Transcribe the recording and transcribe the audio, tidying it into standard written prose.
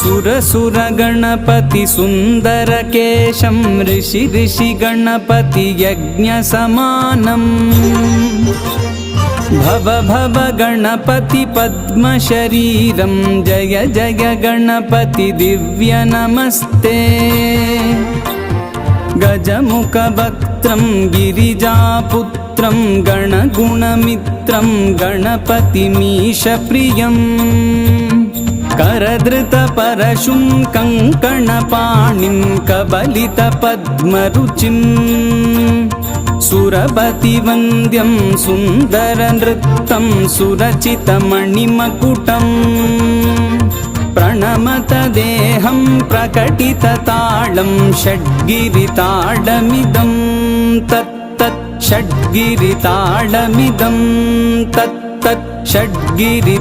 सुर गणपति सुन्दरकेशं ऋषि गणपति यज्ञसमानम् भव गणपति पद्मशरीरं जय जय गणपति दिव्य नमस्ते गजमुखवक्त्रं गिरिजापुत्रं गणगुणमित्रं गणपतिमीशप्रियं करधृतपरशुं कङ्कणपाणिं कबलितपद्मरुचिं सुरपतिवन्द्यं सुन्दरनृत्तं सुरचितमणिमकुटं प्रणमत देहं प्रकटिततालं षड्गिरिताडमिदं तत्तत् षड्गिरिताडमिदं तत्तत् षड्गिरिताडमिदम्।